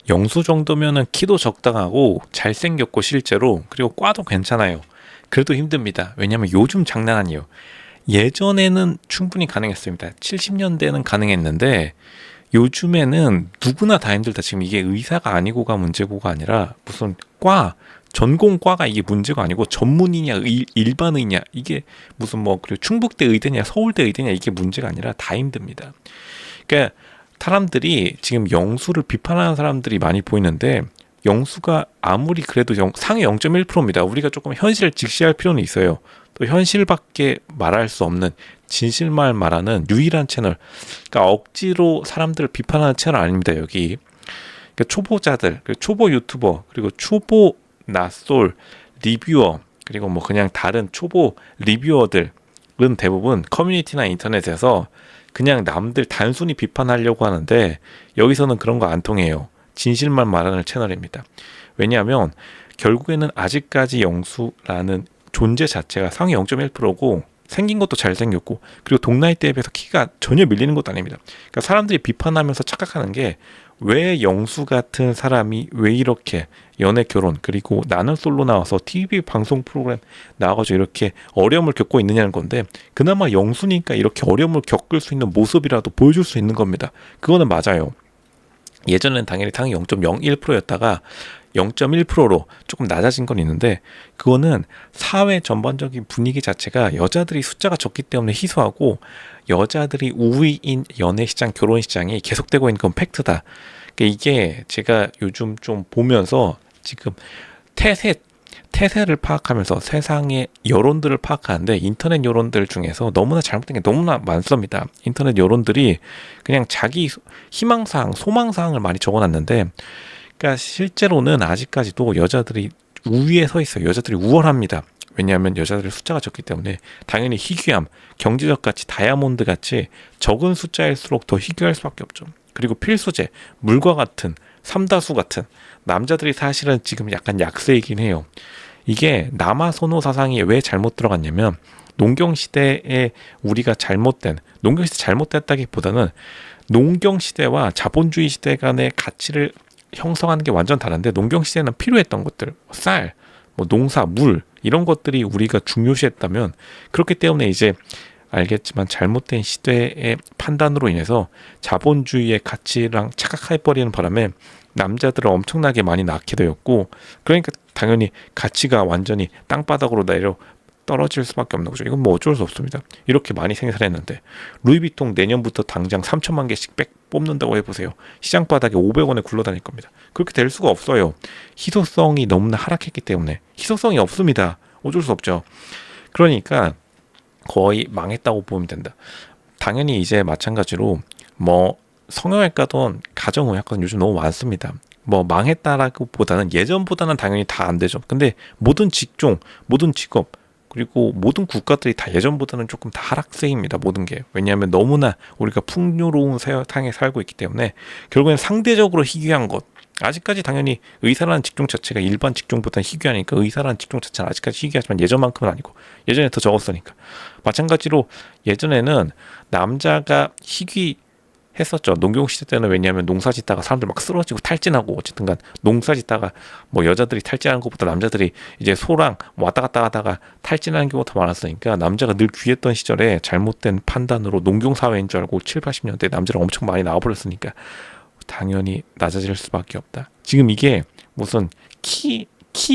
영수 정도면은 키도 적당하고 잘생겼고 실제로 그리고 과도 괜찮아요. 그래도 힘듭니다. 왜냐면 요즘 장난 아니에요. 예전에는 충분히 가능했습니다. 70년대는 가능했는데 요즘에는 누구나 다 힘들다. 지금 이게 의사가 아니고가 문제고가 아니라 무슨 전공과가 이게 문제가 아니고 전문이냐 일반의냐 이게 무슨 뭐 그리고 충북대 의대냐 서울대 의대냐 이게 문제가 아니라 다 힘듭니다. 그러니까 사람들이 지금 영수를 비판하는 사람들이 많이 보이는데 영수가 아무리 그래도 상위 0.1%입니다. 우리가 조금 현실을 직시할 필요는 있어요. 또 현실밖에 말할 수 없는 진실만 말하는 유일한 채널. 그러니까 억지로 사람들을 비판하는 채널 아닙니다. 여기. 그러니까 초보자들, 초보 유튜버, 그리고 초보 낯솔 리뷰어, 그리고 뭐 그냥 다른 초보 리뷰어들은 대부분 커뮤니티나 인터넷에서 그냥 남들 단순히 비판하려고 하는데 여기서는 그런 거 안 통해요. 진실만 말하는 채널입니다. 왜냐하면 결국에는 아직까지 영수라는 존재 자체가 상위 0.1%고 생긴 것도 잘생겼고 그리고 동나이대에 비해서 키가 전혀 밀리는 것도 아닙니다. 그러니까 사람들이 비판하면서 착각하는 게 왜 영수 같은 사람이 왜 이렇게 연애 결혼 그리고 나는 솔로 나와서 TV 방송 프로그램 나와가지고 이렇게 어려움을 겪고 있느냐는 건데 그나마 영수니까 이렇게 어려움을 겪을 수 있는 모습이라도 보여줄 수 있는 겁니다. 그거는 맞아요. 예전엔 당연히 상위 0.01%였다가 0.1%로 조금 낮아진 건 있는데 그거는 사회 전반적인 분위기 자체가 여자들이 숫자가 적기 때문에 희소하고 여자들이 우위인 연애시장, 결혼시장이 계속되고 있는 건 팩트다. 그러니까 이게 제가 요즘 좀 보면서 지금 태세를 파악하면서 세상의 여론들을 파악하는데 인터넷 여론들 중에서 너무나 잘못된 게 너무나 많습니다. 인터넷 여론들이 그냥 자기 희망사항, 소망사항을 많이 적어놨는데 그러니까 실제로는 아직까지도 여자들이 우위에 서 있어요. 여자들이 우월합니다. 왜냐하면 여자들의 숫자가 적기 때문에 당연히 희귀함, 경제적 가치, 다이아몬드 같이 적은 숫자일수록 더 희귀할 수밖에 없죠. 그리고 필수제, 물과 같은 삼다수 같은 남자들이 사실은 지금 약간 약세이긴 해요. 이게 남아 선호 사상이 왜 잘못 들어갔냐면 농경시대에 우리가 농경시대 잘못됐다기보다는 농경시대와 자본주의 시대 간의 가치를 형성하는 게 완전 다른데 농경시대는 필요했던 것들, 쌀, 뭐 농사, 물 이런 것들이 우리가 중요시했다면 그렇기 때문에 이제 알겠지만 잘못된 시대의 판단으로 인해서 자본주의의 가치랑 착각해버리는 바람에 남자들을 엄청나게 많이 낳게 되었고 그러니까 당연히 가치가 완전히 땅바닥으로 내려 떨어질 수밖에 없는 거죠. 이건 뭐 어쩔 수 없습니다. 이렇게 많이 생산했는데 루이비통 내년부터 당장 3천만 개씩 뽑는다고 해보세요. 시장 바닥에 500원에 굴러다닐 겁니다. 그렇게 될 수가 없어요. 희소성이 너무나 하락했기 때문에 희소성이 없습니다. 어쩔 수 없죠. 그러니까 거의 망했다고 보면 된다. 당연히 이제 마찬가지로 뭐 성형외과든 가정의학과든 요즘 너무 많습니다. 뭐 망했다라고 보다는 예전보다는 당연히 다 안 되죠. 근데 모든 직종, 모든 직업 그리고 모든 국가들이 다 예전보다는 조금 다 하락세입니다. 모든 게. 왜냐하면 너무나 우리가 풍요로운 세상에 살고 있기 때문에 결국엔 상대적으로 희귀한 것. 아직까지 당연히 의사라는 직종 자체가 일반 직종보다는 희귀하니까 의사라는 직종 자체는 아직까지 희귀하지만 예전만큼은 아니고 예전에 더 적었으니까. 마찬가지로 예전에는 남자가 했었죠. 농경시대 때는 왜냐하면 농사 짓다가 사람들 막 쓰러지고 탈진하고 어쨌든 간 농사 짓다가 뭐 여자들이 탈진하는 것보다 남자들이 이제 소랑 왔다 갔다 하다가 탈진하는 경우가 더 많았으니까 남자가 늘 귀했던 시절에 잘못된 판단으로 농경사회인 줄 알고 7, 80년대 남자를 엄청 많이 나와버렸으니까 당연히 낮아질 수밖에 없다. 지금 이게 무슨 키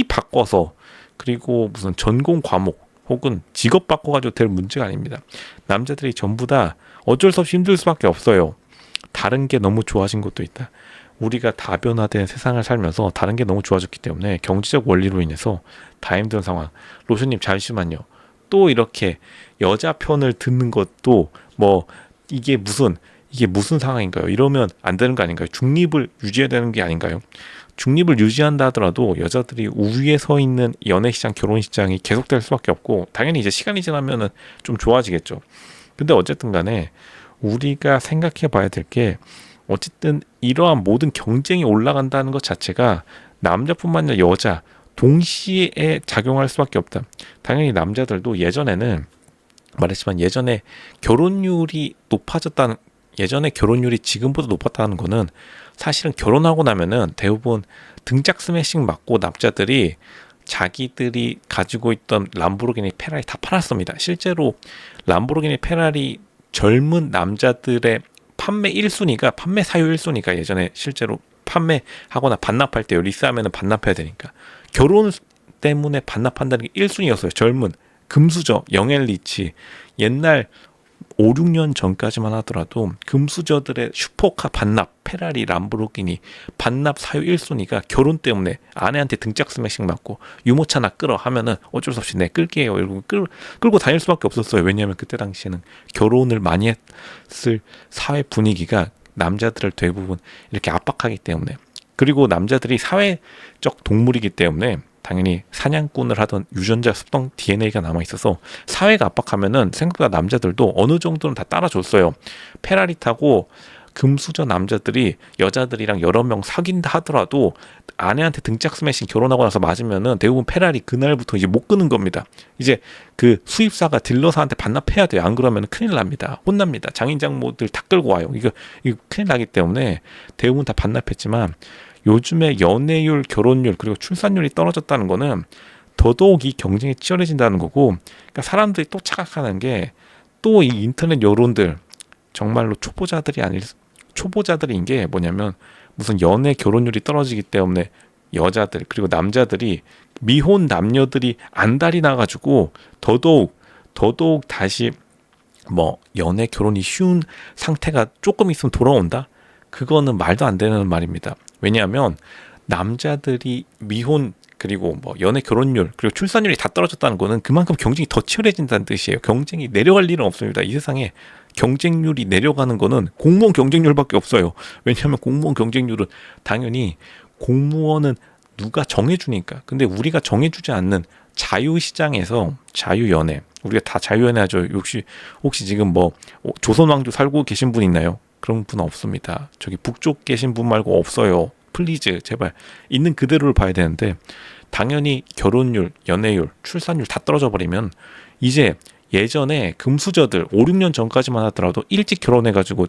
바꿔서 그리고 무슨 전공 과목 혹은 직업 바꿔가지고 될 문제가 아닙니다. 남자들이 전부 다 어쩔 수 없이 힘들 수밖에 없어요. 다른 게 너무 좋아진 것도 있다. 우리가 다변화된 세상을 살면서 다른 게 너무 좋아졌기 때문에 경제적 원리로 인해서 다 힘든 상황. 로션님 잠시만요. 또 이렇게 여자 편을 듣는 것도 뭐 이게 무슨 상황인가요? 이러면 안 되는 거 아닌가요? 중립을 유지해야 되는 게 아닌가요? 중립을 유지한다 하더라도 여자들이 우위에 서 있는 연애시장, 결혼시장이 계속될 수밖에 없고 당연히 이제 시간이 지나면은 좀 좋아지겠죠. 근데 어쨌든 간에 우리가 생각해 봐야 될 게 어쨌든 이러한 모든 경쟁이 올라간다는 것 자체가 남자뿐만 아니라 여자 동시에 작용할 수밖에 없다. 당연히 남자들도 예전에는 말했지만 예전에 결혼율이 지금보다 높았다는 거는 사실은 결혼하고 나면은 대부분 등짝 스매싱 맞고 남자들이 자기들이 가지고 있던 람보르기니 페라리 다 팔았습니다. 실제로 람보르기니 페라리 젊은 남자들의 판매 1순위가 판매 사유 1순위가 예전에 실제로 판매하거나 반납할 때 리스하면은 반납해야 되니까 결혼 때문에 반납한다는 게 1순위였어요. 젊은 금수저 영앤리치 옛날 5, 6년 전까지만 하더라도 금수저들의 슈퍼카 반납, 페라리, 람보르기니 반납 사유 1순위가 결혼 때문에 아내한테 등짝 스매싱 맞고 유모차나 끌어 하면은 어쩔 수 없이 네 끌게요. 이러고 끌고 다닐 수밖에 없었어요. 왜냐하면 그때 당시에는 결혼을 많이 했을 사회 분위기가 남자들을 대부분 이렇게 압박하기 때문에, 그리고 남자들이 사회적 동물이기 때문에 당연히 사냥꾼을 하던 유전자 습성 DNA가 남아있어서 사회가 압박하면은 생각보다 남자들도 어느 정도는 다 따라줬어요. 페라리 타고 금수저 남자들이 여자들이랑 여러 명 사귄다 하더라도 아내한테 등짝 스매싱 결혼하고 나서 맞으면은 대부분 페라리 그날부터 이제 못 끄는 겁니다. 이제 그 수입사가 딜러사한테 반납해야 돼요. 안 그러면 큰일 납니다. 혼납니다. 장인 장모들 다 끌고 와요. 이거 큰일 나기 때문에 대부분 다 반납했지만 요즘에 연애율, 결혼율, 그리고 출산율이 떨어졌다는 거는 더더욱 이 경쟁이 치열해진다는 거고, 그러니까 사람들이 또 착각하는 게 또 이 인터넷 여론들 정말로 초보자들인 게 뭐냐면 무슨 연애 결혼율이 떨어지기 때문에 여자들 그리고 남자들이 미혼 남녀들이 안달이 나가지고 더더욱 다시 뭐 연애 결혼이 쉬운 상태가 조금 있으면 돌아온다? 그거는 말도 안 되는 말입니다. 왜냐하면 남자들이 미혼 그리고 뭐 연애 결혼율 그리고 출산율이 다 떨어졌다는 거는 그만큼 경쟁이 더 치열해진다는 뜻이에요. 경쟁이 내려갈 일은 없습니다. 이 세상에 경쟁률이 내려가는 거는 공무원 경쟁률밖에 없어요. 왜냐하면 공무원 경쟁률은 당연히 공무원은 누가 정해주니까. 근데 우리가 정해주지 않는 자유시장에서 자유연애, 우리가 다 자유연애 하죠. 혹시 지금 뭐 조선왕조 살고 계신 분 있나요? 그런 분 없습니다. 저기 북쪽 계신 분 말고 없어요. 플리즈 제발 있는 그대로를 봐야 되는데, 당연히 결혼율, 연애율, 출산율 다 떨어져 버리면 이제 예전에 금수저들 5, 6년 전까지만 하더라도 일찍 결혼해가지고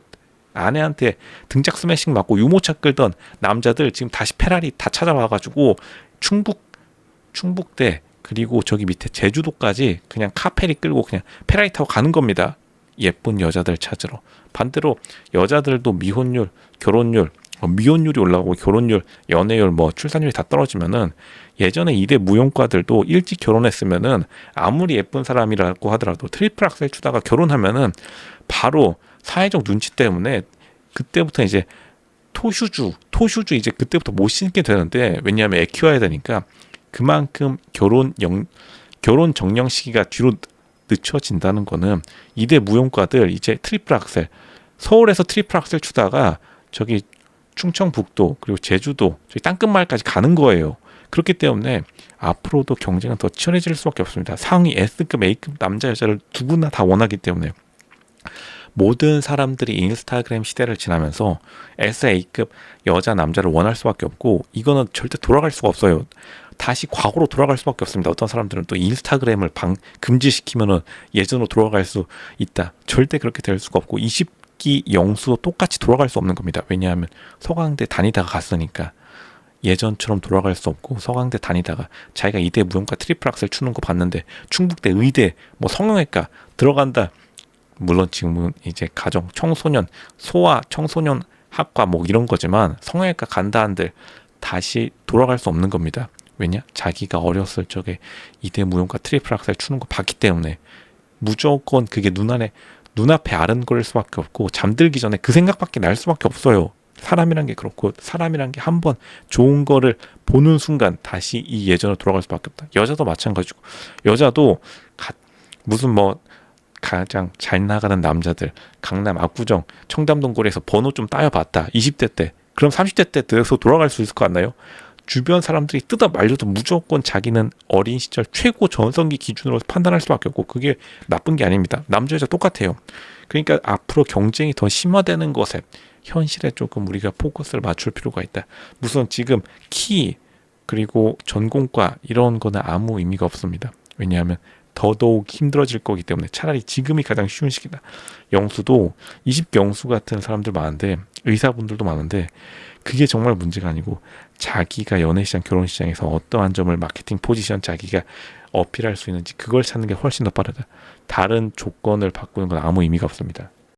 아내한테 등짝 스매싱 맞고 유모차 끌던 남자들 지금 다시 페라리 다 찾아와가지고 충북대 그리고 저기 밑에 제주도까지 그냥 카페리 끌고 그냥 페라리 타고 가는 겁니다. 예쁜 여자들 찾으러. 반대로 여자들도 미혼율, 결혼율, 미혼율이 올라가고 결혼율, 연애율, 뭐 출산율이 다 떨어지면은 예전에 이대 무용과들도 일찍 결혼했으면은 아무리 예쁜 사람이라고 하더라도 트리플 악셀 추다가 결혼하면은 바로 사회적 눈치 때문에 그때부터 이제 토슈즈 이제 그때부터 못 신게 되는데, 왜냐하면 애 키워야 되니까 그만큼 결혼 정령 시기가 뒤로 늦춰진다는 거는 이대 무용과들 이제 트리플 악셀, 서울에서 트리플 악셀 추다가 저기 충청북도 그리고 제주도 저기 땅끝마을까지 가는 거예요. 그렇기 때문에 앞으로도 경쟁은 더 치열해질 수밖에 없습니다. 상위 S급, A급 남자 여자를 누구나 다 원하기 때문에 모든 사람들이 인스타그램 시대를 지나면서 S, A급 여자 남자를 원할 수밖에 없고, 이거는 절대 돌아갈 수가 없어요. 다시 과거로 돌아갈 수밖에 없습니다. 어떤 사람들은 또 인스타그램을 금지시키면은 예전으로 돌아갈 수 있다. 절대 그렇게 될 수가 없고 20기 영수도 똑같이 돌아갈 수 없는 겁니다. 왜냐하면 서강대 다니다가 갔으니까 예전처럼 돌아갈 수 없고, 서강대 다니다가 자기가 이대 무용과 트리플 악셀 추는 거 봤는데 충북대 의대 뭐 성형외과 들어간다. 물론 지금은 이제 가정 청소년 소아 청소년 학과 뭐 이런 거지만 성형외과 간다 한들 다시 돌아갈 수 없는 겁니다. 왜냐? 자기가 어렸을 적에 이대 무용과 트리플 악셀 추는 거 봤기 때문에 무조건 그게 눈앞에 아른거릴 수밖에 없고 잠들기 전에 그 생각밖에 날 수밖에 없어요. 사람이란 게 그렇고, 사람이란 게 한번 좋은 거를 보는 순간 다시 이 예전으로 돌아갈 수밖에 없다. 여자도 마찬가지고, 여자도 무슨 뭐 가장 잘 나가는 남자들 강남 압구정 청담동 거리에서 번호 좀 따여봤다 20대 때, 그럼 30대 때 돼서 돌아갈 수 있을 것 같나요? 주변 사람들이 뜯어 말려도 무조건 자기는 어린 시절 최고 전성기 기준으로 판단할 수밖에 없고, 그게 나쁜 게 아닙니다. 남자 여자 똑같아요. 그러니까 앞으로 경쟁이 더 심화되는 것에 현실에 조금 우리가 포커스를 맞출 필요가 있다. 무슨 지금 키 그리고 전공과 이런 거는 아무 의미가 없습니다. 왜냐하면 더더욱 힘들어질 거기 때문에 차라리 지금이 가장 쉬운 시기다. 영수도 20영수 같은 사람들 많은데, 의사분들도 많은데 그게 정말 문제가 아니고 자기가 연애시장, 결혼시장에서 어떠한 점을 마케팅 포지션 자기가 어필할 수 있는지 그걸 찾는 게 훨씬 더 빠르다. 다른 조건을 바꾸는 건 아무 의미가 없습니다.